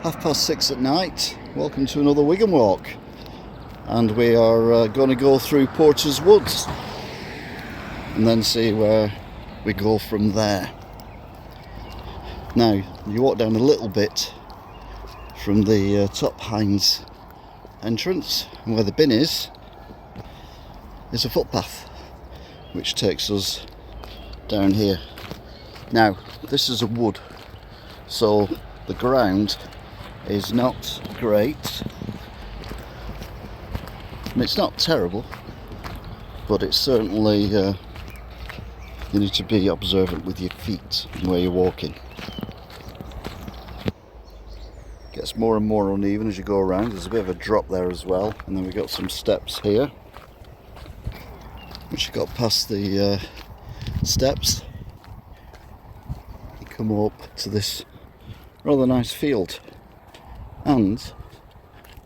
6:30 at night. Welcome to another Wigan walk, and we are going to go through Porter's Woods and then see where we go from there. Now you walk down a little bit from the top Hines entrance, and where the bin is a footpath which takes us down here. Now this is a wood, so the ground is not great. And it's not terrible, but it's certainly you need to be observant with your feet and where you're walking. Gets more and more uneven as you go around. There's a bit of a drop there as well, and then we've got some steps here. Once you got past the steps, you come up to this rather nice field, and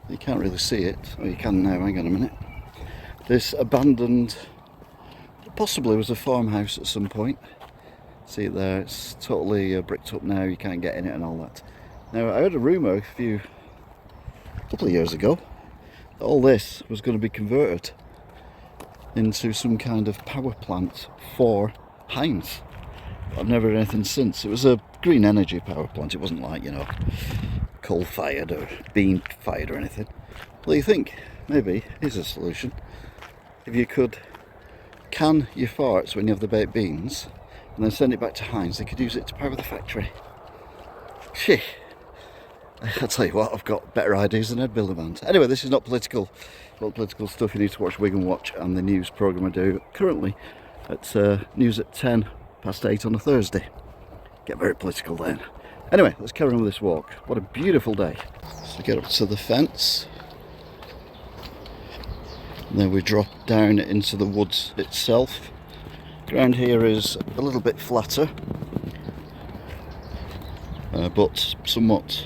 you can't really see it, or you can now, hang on a minute. This abandoned, possibly was a farmhouse at some point. See it there, it's totally bricked up now, you can't get in it and all that. Now I heard a rumour a couple of years ago that all this was going to be converted into some kind of power plant for Hines. I've never heard anything since. It was a green energy power plant. It wasn't like, coal fired or bean fired or anything. Well, you think maybe here's a solution. If you could can your farts when you have the baked beans and then send it back to Hines, they could use it to power the factory. Shit. I'll tell you what, I've got better ideas than Ed Miliband. Anyway, this is not political. Not political stuff. You need to watch Wigan Watch and the news programme I do currently at news at 8:10 on a Thursday. Get very political then. Anyway, let's carry on with this walk. What a beautiful day. So get up to the fence, and then we drop down into the woods itself. Ground here is a little bit flatter, but somewhat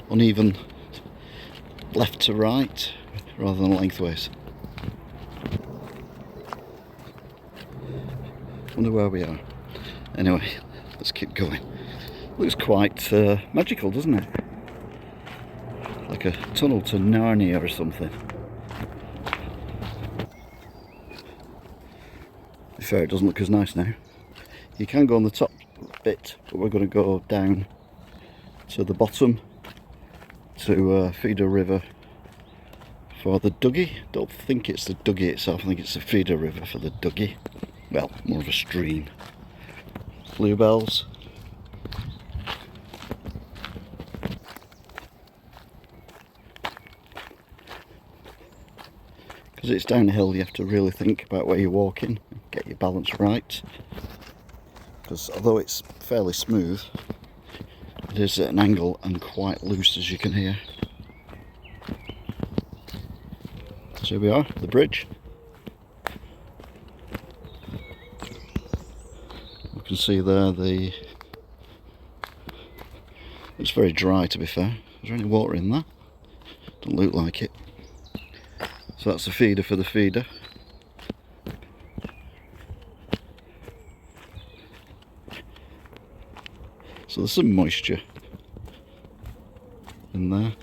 uneven left to right rather than lengthways. Wonder where we are. Anyway, let's keep going. Looks quite magical, doesn't it? Like a tunnel to Narnia or something. To be fair, it doesn't look as nice now. You can go on the top bit, but we're going to go down to the bottom to feed a river for the Duggy. Don't think it's the Duggy itself, I think it's the feeder river for the Duggy. Well, more of a stream. Bluebells. Because it's downhill, you have to really think about where you're walking, get your balance right. Because although it's fairly smooth, it is at an angle and quite loose, as you can hear. So here we are, the bridge. You can see there it's very dry, to be fair. Is there any water in there? Doesn't look like it. So that's the feeder for the feeder. So there's some moisture in there.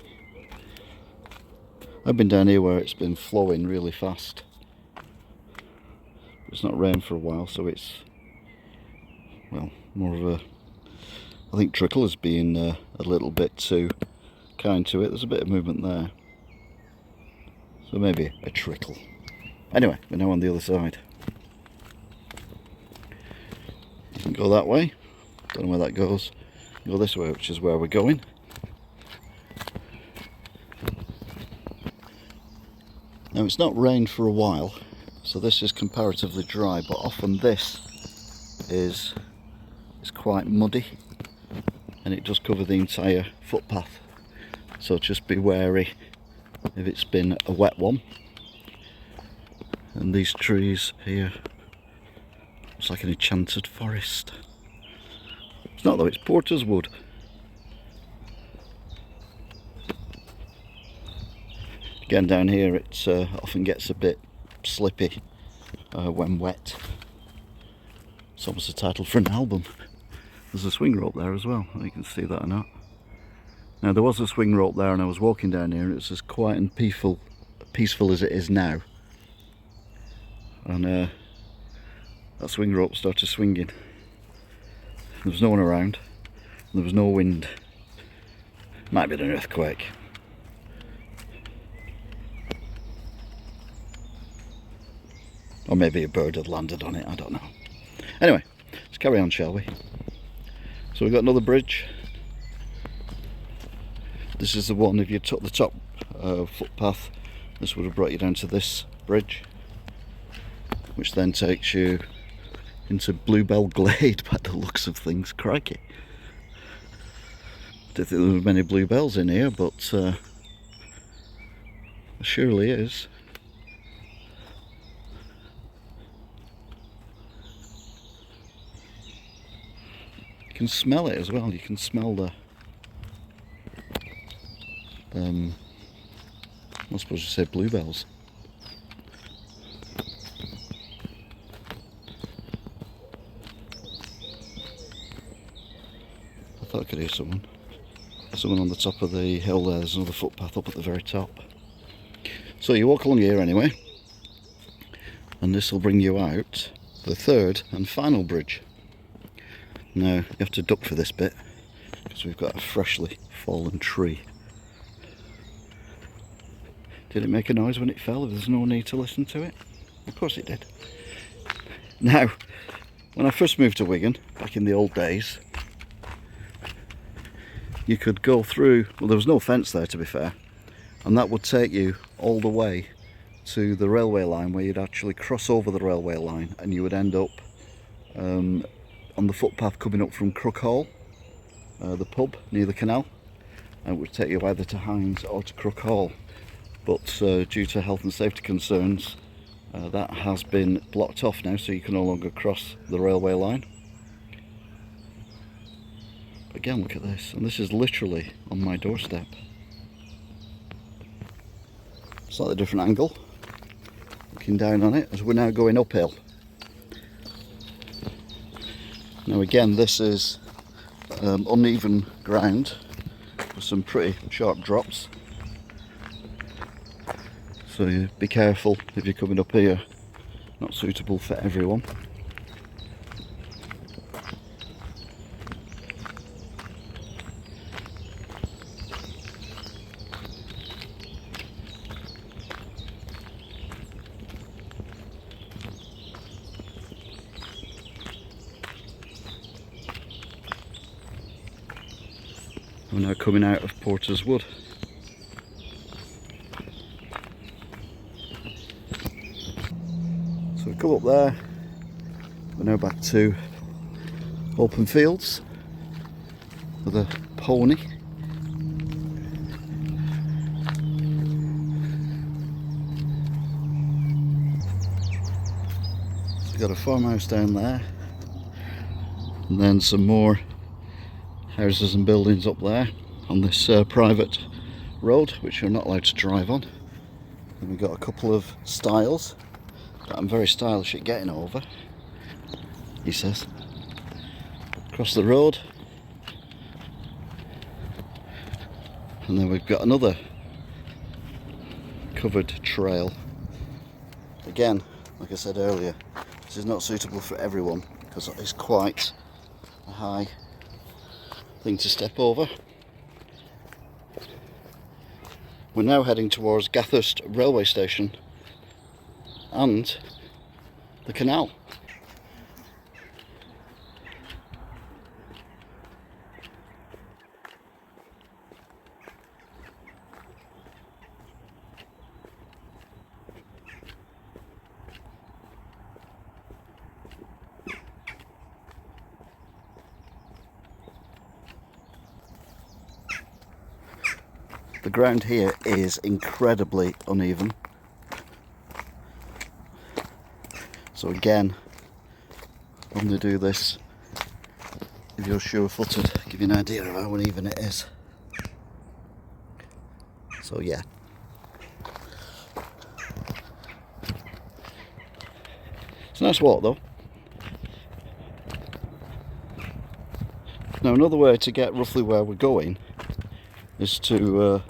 I've been down here where it's been flowing really fast. It's not rained for a while, so it's, well, more of a, I think trickle is being a little bit too kind to it. There's a bit of movement there. So maybe a trickle. Anyway, we're now on the other side. You can go that way. Don't know where that goes. Go this way, which is where we're going. Now it's not rained for a while, so this is comparatively dry, but often this is quite muddy, and it does cover the entire footpath. So just be wary if it's been a wet one. And these trees here, it's like an enchanted forest. It's not though, it's Porter's Wood. Again, down here it often gets a bit slippy when wet. It's almost a title for an album. There's a swing rope there as well, you can see that or not. Now there was a swing rope there and I was walking down here and it was as quiet and peaceful as it is now. And that swing rope started swinging. There was no one around. There was no wind. Might be an earthquake. Or maybe a bird had landed on it, I don't know. Anyway, let's carry on, shall we? So we've got another bridge. This is the one, if you took the top footpath, this would have brought you down to this bridge, which then takes you into Bluebell Glade by the looks of things. Crikey. Don't think there were many bluebells in here, but there surely is. You can smell it as well. You can smell the I suppose you say bluebells. I thought I could hear someone. Someone on the top of the hill there. There's another footpath up at the very top. So you walk along here anyway, and this will bring you out the third and final bridge. Now you have to duck for this bit because we've got a freshly fallen tree. Did it make a noise when it fell? If there's no need to listen to it? Of course it did. Now, when I first moved to Wigan, back in the old days, you could go through, well there was no fence there to be fair, and that would take you all the way to the railway line where you'd actually cross over the railway line and you would end up on the footpath coming up from Crook, the pub near the canal, and it would take you either to Hines or to Crook. But due to health and safety concerns, that has been blocked off now, so you can no longer cross the railway line. Again, look at this, and this is literally on my doorstep. Slightly different angle, looking down on it as we're now going uphill. Now again, this is uneven ground with some pretty sharp drops. So you be careful if you're coming up here, not suitable for everyone. We're now coming out of Porter's Wood. So we come up there, we're now back to open fields with a pony. So we've got a farmhouse down there, and then some more houses and buildings up there on this private road, which you're not allowed to drive on. And we've got a couple of stiles that I'm very stylish at getting over, he says. Across the road, and then we've got another covered trail. Again, like I said earlier, this is not suitable for everyone because it's quite a high thing to step over. We're now heading towards Gath Railway station and the canal. The ground here is incredibly uneven. So again, only do this if you're sure-footed. Give you an idea of how uneven it is. So yeah. It's a nice walk though. Now another way to get roughly where we're going is to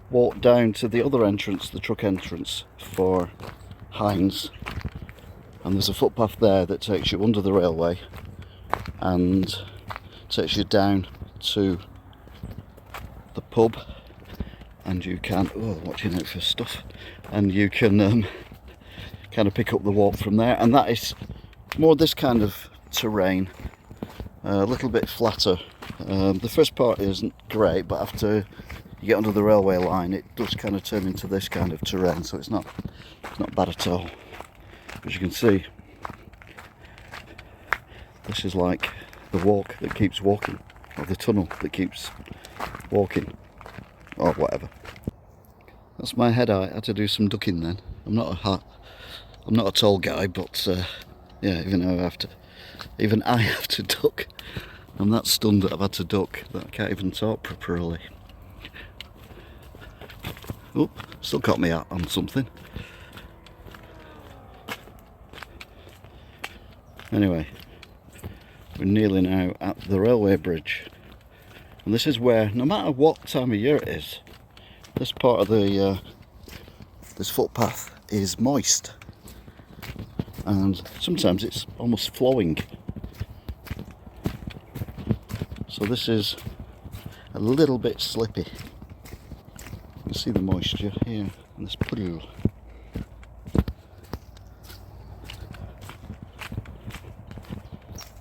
walk down to the other entrance, the truck entrance for Hines, and there's a footpath there that takes you under the railway and takes you down to the pub, and you can, watching out for stuff, and you can kind of pick up the walk from there. And that is more this kind of terrain, a little bit flatter. The first part isn't great, but after you get under the railway line it does kind of turn into this kind of terrain, so it's not bad at all. As you can see, this is like the walk that keeps walking, or the tunnel that keeps walking, or whatever. That's my head. I had to do some ducking then. I'm not a tall guy, but yeah, even I have to duck. I'm that stunned that I've had to duck that I can't even talk properly. Oh, still caught me out on something. Anyway, we're nearly now at the railway bridge, and this is where, no matter what time of year it is, this part of the this footpath is moist, and sometimes it's almost flowing. So this is a little bit slippy. You can see the moisture here in this puddle.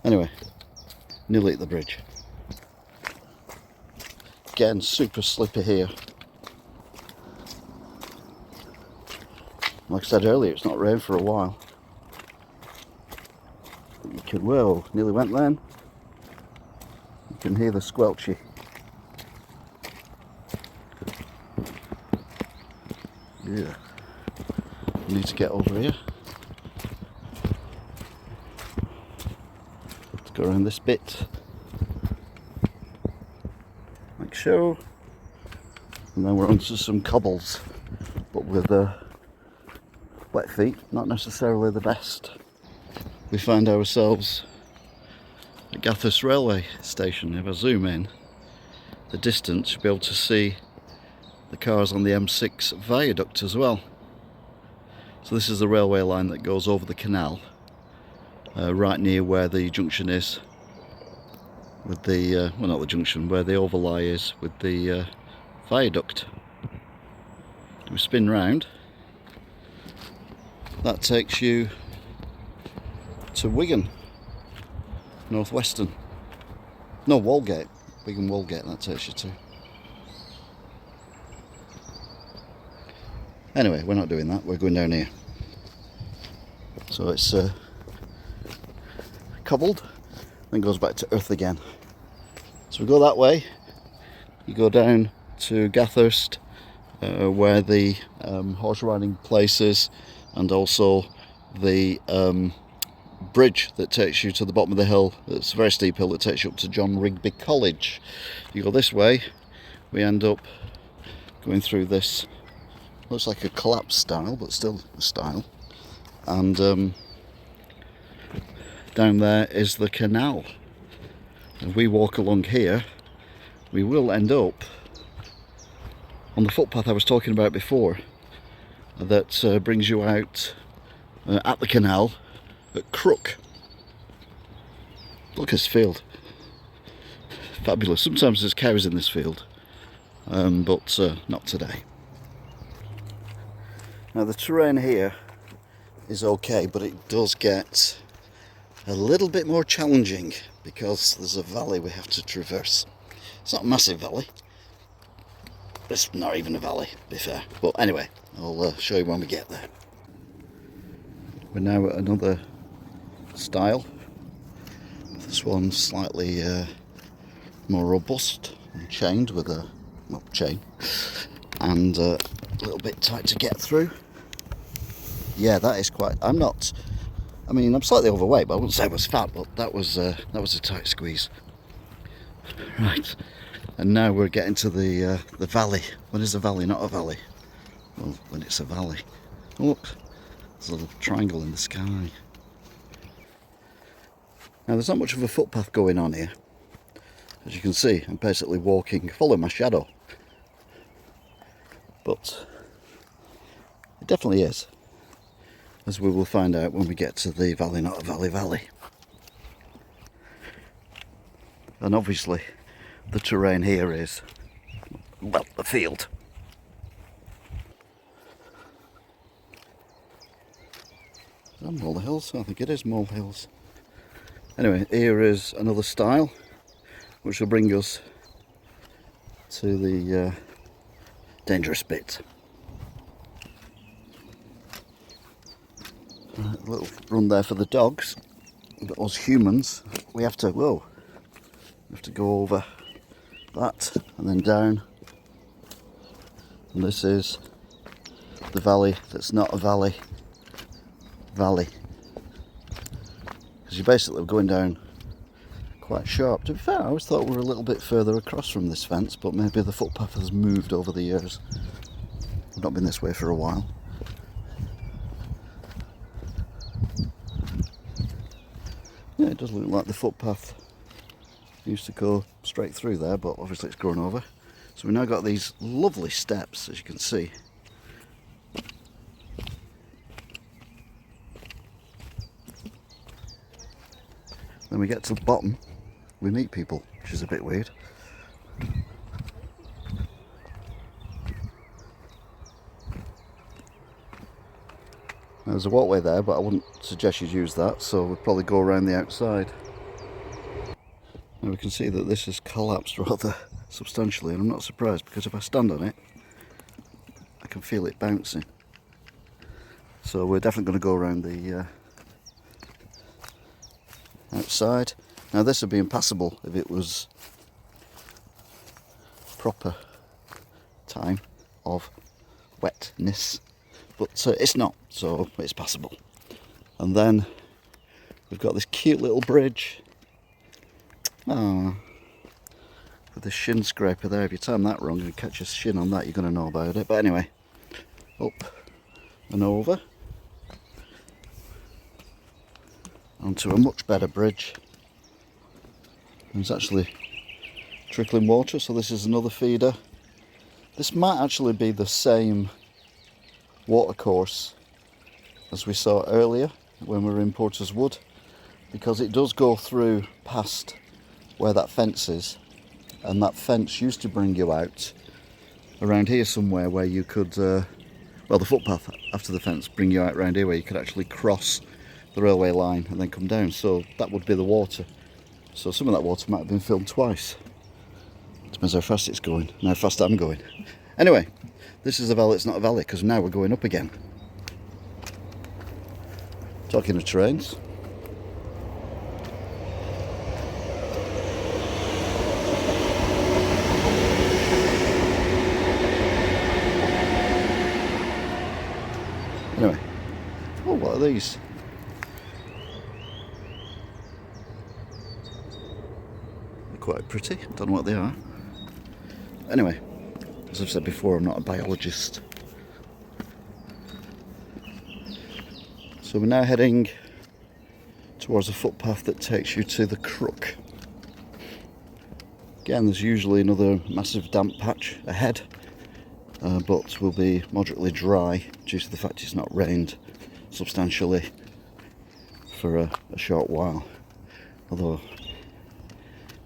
Anyway, nearly at the bridge. Again, super slippy here. Like I said earlier, it's not rained for a while. You can, whoa, nearly went then. You can hear the squelchy. Yeah. Need to get over here. Let's go around this bit. Like so. And then we're onto some cobbles, but with wet feet, not necessarily the best. We find ourselves at Gath Railway station. If I zoom in the distance, you'll be able to see the cars on the M6 viaduct as well. So this is the railway line that goes over the canal, right near where the junction is with the, well, not the junction, where the overlay is with the viaduct. We spin round. That takes you to Wigan, Northwestern. No, Walgate. Wigan Walgate, that takes you to. Anyway, we're not doing that, we're going down here. So it's cobbled, then goes back to earth again. So we go that way, you go down to Gathurst, where the horse riding place is, and also the bridge that takes you to the bottom of the hill. It's a very steep hill that takes you up to John Rigby College. You go this way, we end up going through this, looks like a collapse style, but still a style. And down there is the canal. If we walk along here, we will end up on the footpath I was talking about before, that brings you out at the canal at Crook. Look at this field. Fabulous. Sometimes there's cows in this field, but not today. Now the terrain here is okay, but it does get a little bit more challenging because there's a valley we have to traverse. It's not a massive valley. It's not even a valley, to be fair. But anyway, I'll show you when we get there. We're now at another style. This one's slightly more robust and chained with a chain, and a little bit tight to get through. Yeah, that is quite. I mean, I'm slightly overweight, but I wouldn't say I was fat. But that was a tight squeeze. Right, and now we're getting to the valley. When is a valley not a valley? Well, when it's a valley. Oh, look, there's a little triangle in the sky. Now, there's not much of a footpath going on here, As you can see, I'm basically walking, following my shadow. But it definitely is, as we will find out when we get to the valley, not a valley. And obviously the terrain here is, well, the field. Is that molehills? I think it is molehills. Anyway, here is another stile, which will bring us to the dangerous bit. A little run there for the dogs, but us humans, we have to, whoa, we have to go over that and then down. And this is the valley that's not a valley. Because you're basically going down quite sharp. To be fair, I always thought we were a little bit further across from this fence, but maybe the footpath has moved over the years. I've not been this way for a while. Yeah, it does look like the footpath used to go straight through there, but obviously it's grown over. So we've now got these lovely steps, as you can see. Then we get to the bottom, we meet people, which is a bit weird. There's a walkway there, but I wouldn't suggest you use that, so we'd probably go around the outside. Now we can see that this has collapsed rather substantially, and I'm not surprised, because if I stand on it, I can feel it bouncing. So we're definitely going to go around the outside. Now this would be impassable if it was proper time of wetness, but it's not, so it's passable. And then we've got this cute little bridge. Oh, with the shin scraper there. If you time that wrong and catch a shin on that, you're going to know about it. But anyway, up and over onto a much better bridge. There's actually trickling water, so this is another feeder. This might actually be the same watercourse as we saw earlier when we were in Porter's Wood, because it does go through past where that fence is, and that fence used to bring you out around here somewhere where you could, well, the footpath after the fence bring you out around here where you could actually cross the railway line and then come down. So that would be the water. So some of that water might have been filmed twice. Depends how fast it's going and how fast I'm going. Anyway, this is a valley, it's not a valley, because now we're going up again. Talking of trains. Anyway, oh, what are these? They're quite pretty, don't know what they are. Anyway, as I've said before, I'm not a biologist. So we're now heading towards a footpath that takes you to the Crook. Again, there's usually another massive damp patch ahead, but will be moderately dry due to the fact it's not rained substantially for a short while. Although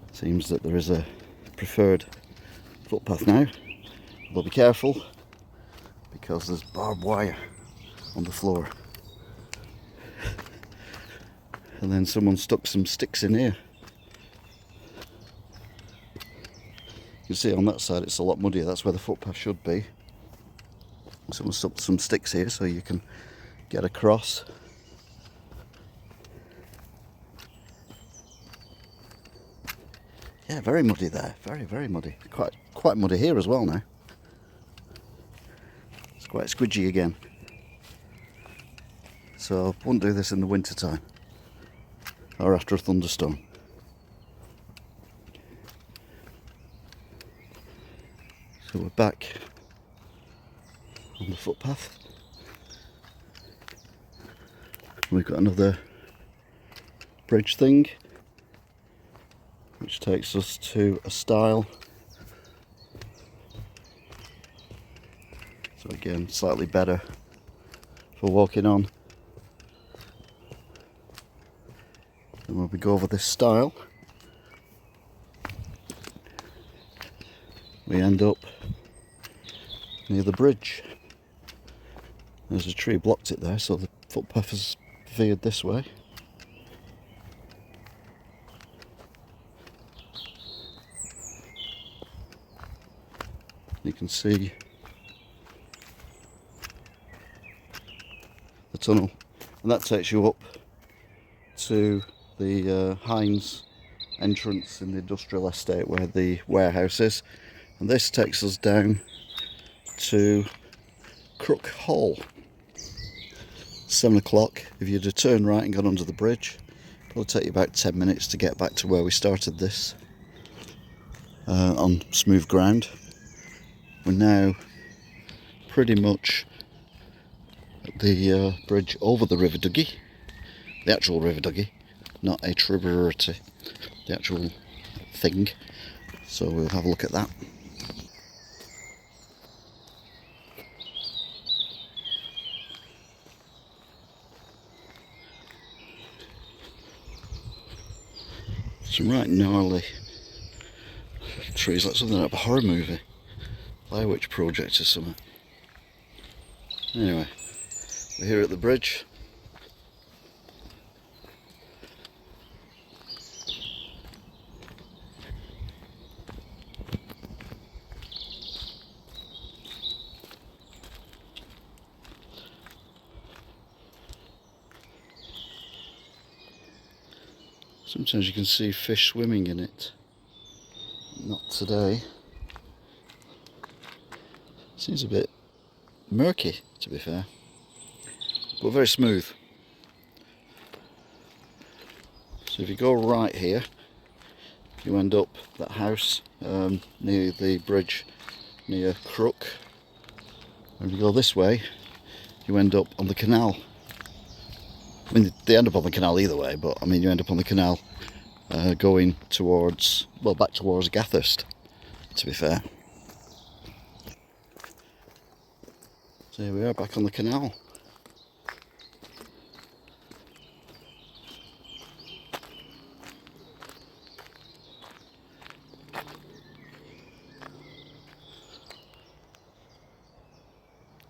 it seems that there is a preferred footpath now. But be careful, because there's barbed wire on the floor. And then someone stuck some sticks in here. You can see on that side it's a lot muddier, that's where the footpath should be. Someone stuck some sticks here so you can get across. Yeah, very muddy there, very muddy. Quite muddy here as well now. It's quite squidgy again. So I wouldn't do this in the winter time or after a thunderstorm. So we're back on the footpath. We've got another bridge thing. which takes us to a stile. So again, slightly better for walking on. And when we go over this stile, we end up near the bridge. There's a tree blocked it there, so the footpath has veered this way. You can see the tunnel, and that takes you up to the Heinz entrance in the industrial estate where the warehouse is, and this takes us down to Crook Hall. 7 o'clock. If you'd have turned right and gone under the bridge, it'll take you about 10 minutes to get back to where we started this, on smooth ground. We're now pretty much at the bridge over the River Duggy, the actual River Duggy, not a tributary, the actual thing. So we'll have a look at that. Some right gnarly trees, like something out of a horror movie, Blair Witch Project or something. Anyway, we're here at the bridge. Sometimes you can see fish swimming in it. Not today. Seems a bit murky, to be fair, but very smooth. So if you go right here, you end up that house near the bridge near Crook. And if you go this way, you end up on the canal. I mean, they end up on the canal either way, but I mean, you end up on the canal going towards, well, back towards Gathurst, to be fair. So here we are, back on the canal.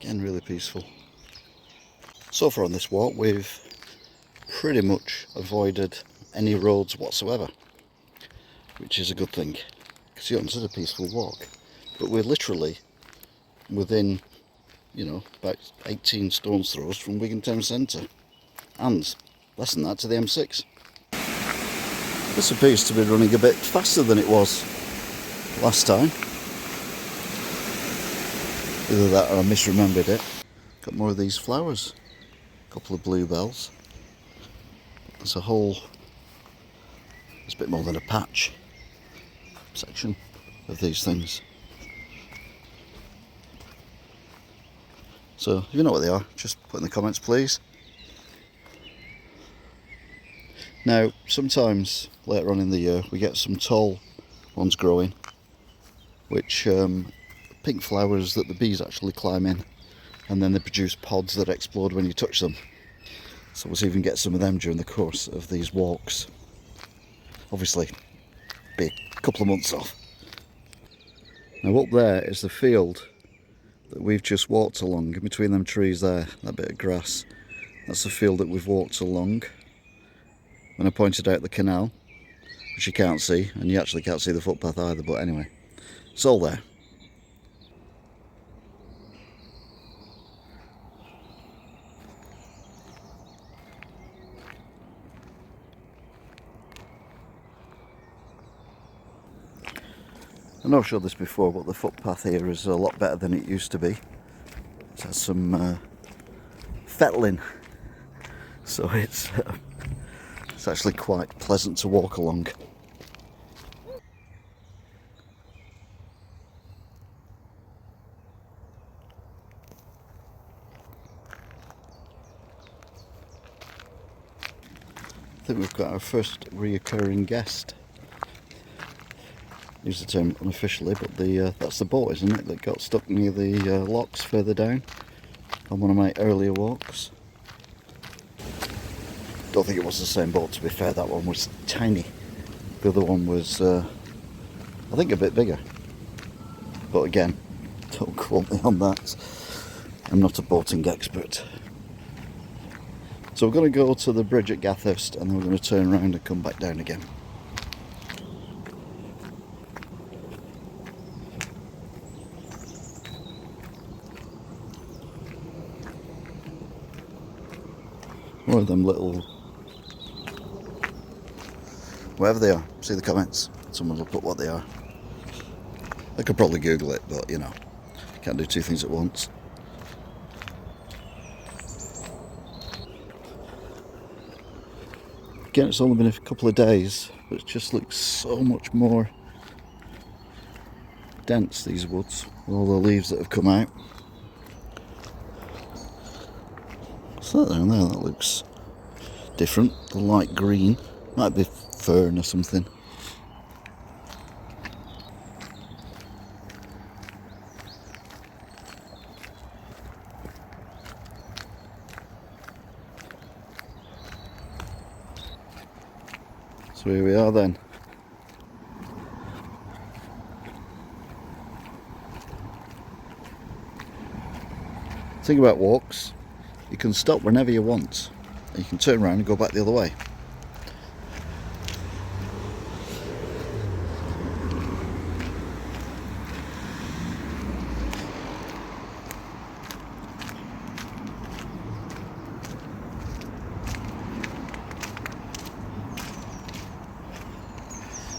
Again, really peaceful. So far on this walk, we've pretty much avoided any roads whatsoever, which is a good thing, because you consider a peaceful walk. But we're literally within, you know, about 18 stones throws from Wigan town centre, and less than that to the M6. This appears to be running a bit faster than it was last time. Either that or I misremembered it. Got more of these flowers. A couple of bluebells. There's a whole, it's a bit more than a patch section of these things. So if you know what they are, just put in the comments please. Now sometimes later on in the year we get some tall ones growing, which pink flowers that the bees actually climb in, and then they produce pods that explode when you touch them. So we'll see if we can get some of them during the course of these walks. Obviously, be a couple of months off. Now up there is the field that we've just walked along, in between them trees there, that bit of grass. That's the field that we've walked along. When I pointed out the canal, which you can't see, and you actually can't see the footpath either, but anyway, it's all there. I know I've showed this before, but the footpath here is a lot better than it used to be. It has some fettling, so it's actually quite pleasant to walk along. I think we've got our first reoccurring guest. use the term unofficially, but that's the boat, isn't it, that got stuck near the locks further down on one of my earlier walks. Don't think it was the same boat, to be fair. That one was tiny. The other one was, I think, a bit bigger. But again, don't quote me on that. I'm not a boating expert. So we're going to go to the bridge at Gath and then we're going to turn around and come back down again. One of them little, whatever they are, see the comments, someone will put what they are. I could probably Google it, but you know, can't do two things at once. Again, it's only been a couple of days, but it just looks so much more dense, these woods, with all the leaves that have come out. What's that down there? That looks different, the light green, might be fern or something. So here we are then. The thing about walks, you can stop whenever you want. You can turn around and go back the other way.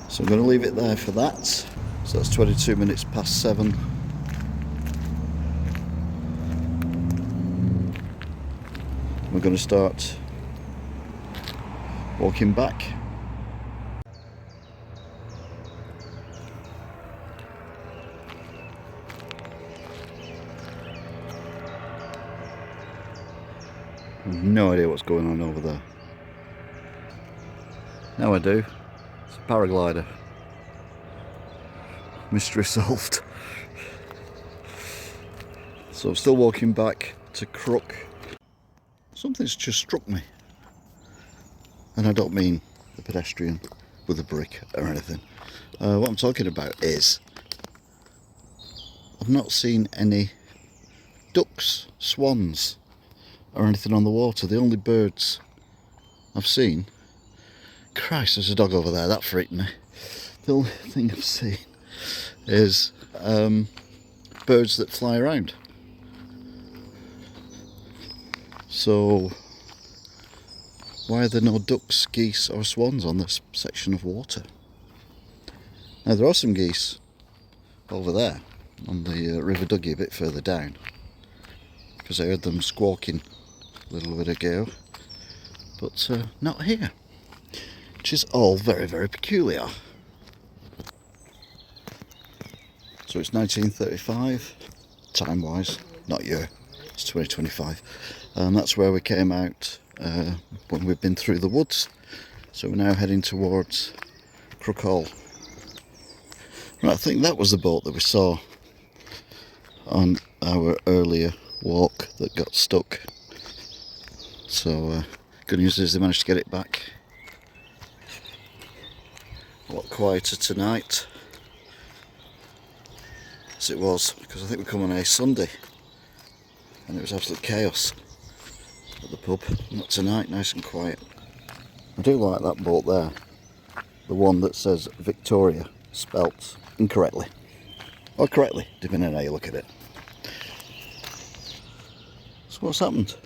So I'm going to leave it there for that. So that's 22 minutes past 7. We're going to start walking back. I have no idea what's going on over there. Now I do. It's a paraglider. Mystery solved. So I'm still walking back to Crook. Something's just struck me. And I don't mean the pedestrian with a brick or anything. What I'm talking about is I've not seen any ducks, swans or anything on the water. The only birds I've seen, Christ, there's a dog over there, that freaked me. The only thing I've seen is birds that fly around. So why are there no ducks, geese or swans on this section of water? Now there are some geese over there on the River Duggy a bit further down, because I heard them squawking a little bit ago, but not here, which is all very, very peculiar. So it's 1935, time wise, not year, it's 2025. That's where we came out when we've been through the woods. So we're now heading towards Crook. Right, I think that was the boat that we saw on our earlier walk that got stuck. So good news is they managed to get it back. A lot quieter tonight, as it was, because I think we come on a Sunday and it was absolute chaos at the pub. Not tonight, nice and quiet. I do like that boat there, the one that says Victoria spelt incorrectly, or correctly, depending on how you look at it. So what's happened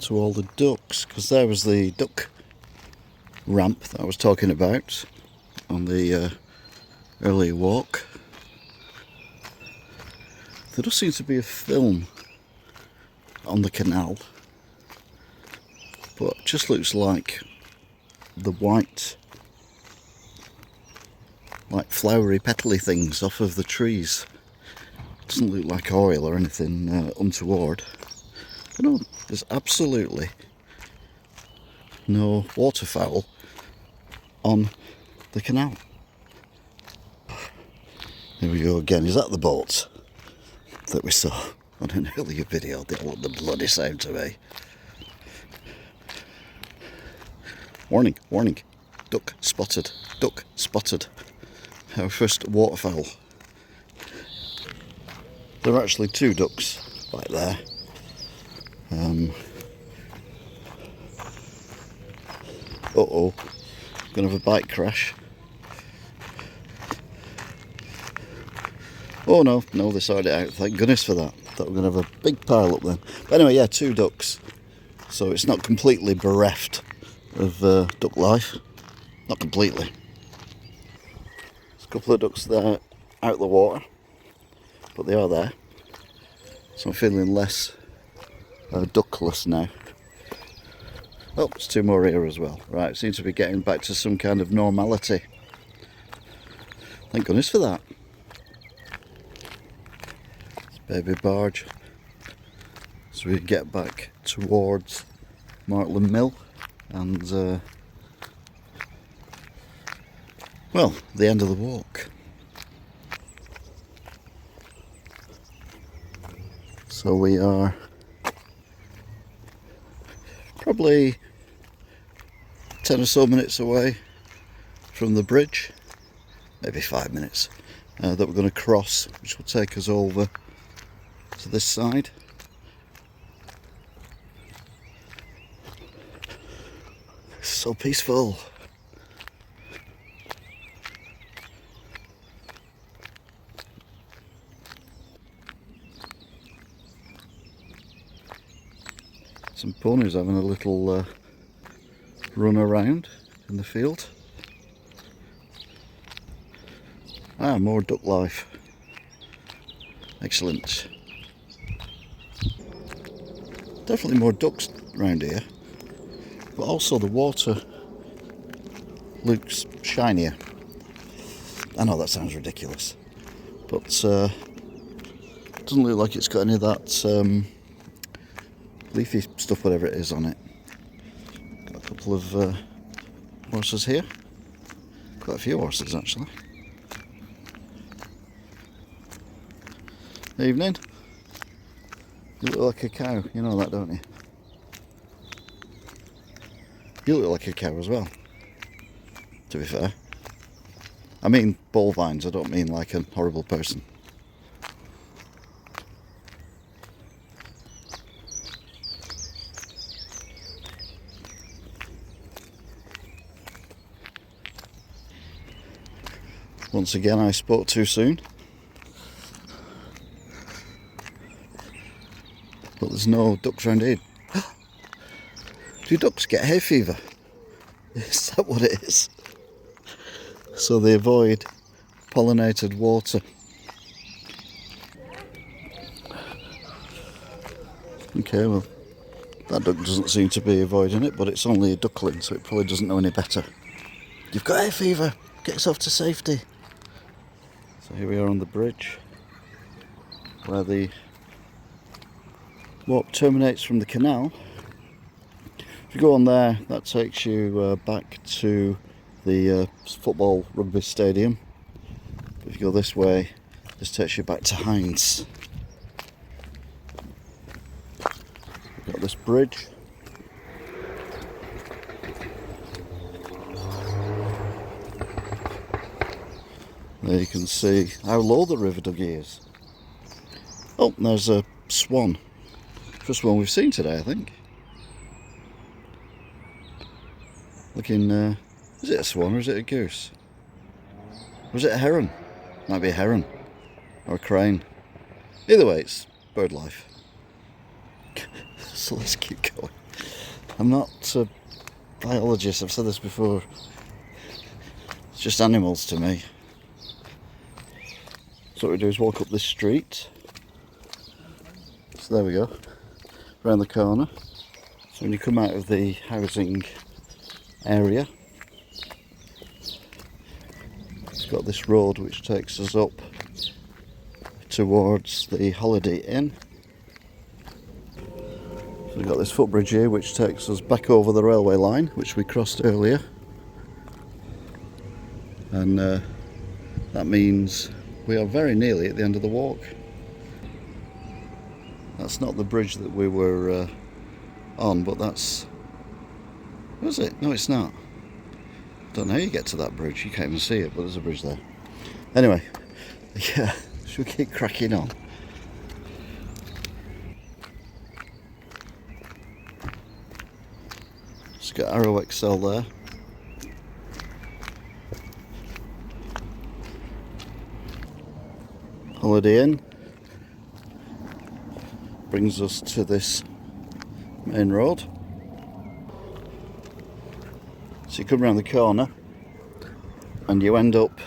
to all the ducks? Because there was the duck ramp that I was talking about on the earlier walk. There does seem to be a film on the canal, but it just looks like the white, like flowery petally things off of the trees. It doesn't look like oil or anything untoward. But no, there's absolutely no waterfowl on the canal. Here we go again. Is that the boat that we saw on an earlier video? They all look the bloody same to me. Warning, warning. Duck spotted. Duck spotted. Our first waterfowl. There are actually 2 ducks right there. Uh-oh. Gonna have a bike crash. Oh no, they sorted it out. Thank goodness for that. Thought we were gonna have a big pile up then. But anyway, yeah, 2 ducks. So it's not completely bereft of duck life. Not completely. There's a couple of ducks there out the water, but they are there. So I'm feeling less duckless now. Oh, there's 2 more here as well. Right, seems to be getting back to some kind of normality. Thank goodness for that. It's baby barge. So we get back towards Martland Mill and well, the end of the walk. So we are probably 10 or so minutes away from the bridge, maybe 5 minutes, that we're going to cross, which will take us over to this side. It's so peaceful. Some ponies having a little run around in the field. Ah, more duck life. Excellent. Definitely more ducks around here, but also the water looks shinier. I know that sounds ridiculous, but it doesn't look like it's got any of that leafy stuff, whatever it is, on it. Got a couple of horses here. Quite a few horses actually. Evening. You look like a cow, you know that, don't you? You look like a cow as well, to be fair. I mean bovines, I don't mean like a horrible person. Once again, I spoke too soon. But there's no ducks around here. Do ducks get hay fever? Is that what it is? So they avoid pollinated water. Okay, well, that duck doesn't seem to be avoiding it, but it's only a duckling, so it probably doesn't know any better. You've got hay fever! Get yourself to safety! So here we are on the bridge, where the walk terminates from the canal. If you go on there, that takes you back to the football rugby stadium. But if you go this way, this takes you back to Hines. We've got this bridge. There you can see how low the river dug is. Oh, and there's a swan. First one we've seen today, I think. Looking, is it a swan or is it a goose? Or is it a heron? Might be a heron. Or a crane. Either way, it's bird life. So let's keep going. I'm not a biologist, I've said this before. It's just animals to me. So what we do is walk up this street. So there we go. Around the corner. So when you come out of the housing area, it's got this road which takes us up towards the Holiday Inn. So we've got this footbridge here which takes us back over the railway line, which we crossed earlier. And that means we are very nearly at the end of the walk. That's not the bridge that we were on, but that's... Was it? No, it's not. Don't know how you get to that bridge. You can't even see it, but there's a bridge there. Anyway, yeah, should we keep cracking on? Just got Arrow XL there. Holiday Inn brings us to this main road. So you come around the corner and you end up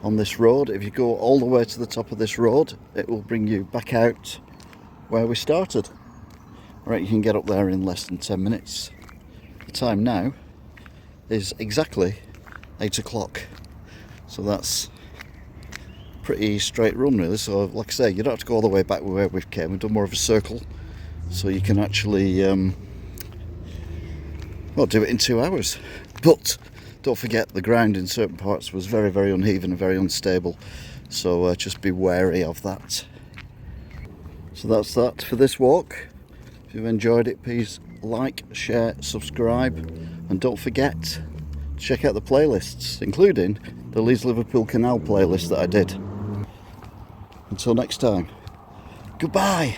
on this road. If you go all the way to the top of this road, it will bring you back out where we started. Right, you can get up there in less than 10 minutes. The time now is exactly 8 o'clock. So that's pretty straight run really. So like I say, you don't have to go all the way back where we've came. We've done more of a circle, so you can actually well, do it in 2 hours. But don't forget, the ground in certain parts was very, very uneven and very unstable, so just be wary of that. So that's that for this walk. If you've enjoyed it, please like, share, subscribe, and don't forget to check out the playlists, including the Leeds Liverpool Canal playlist that I did. Until next time, goodbye.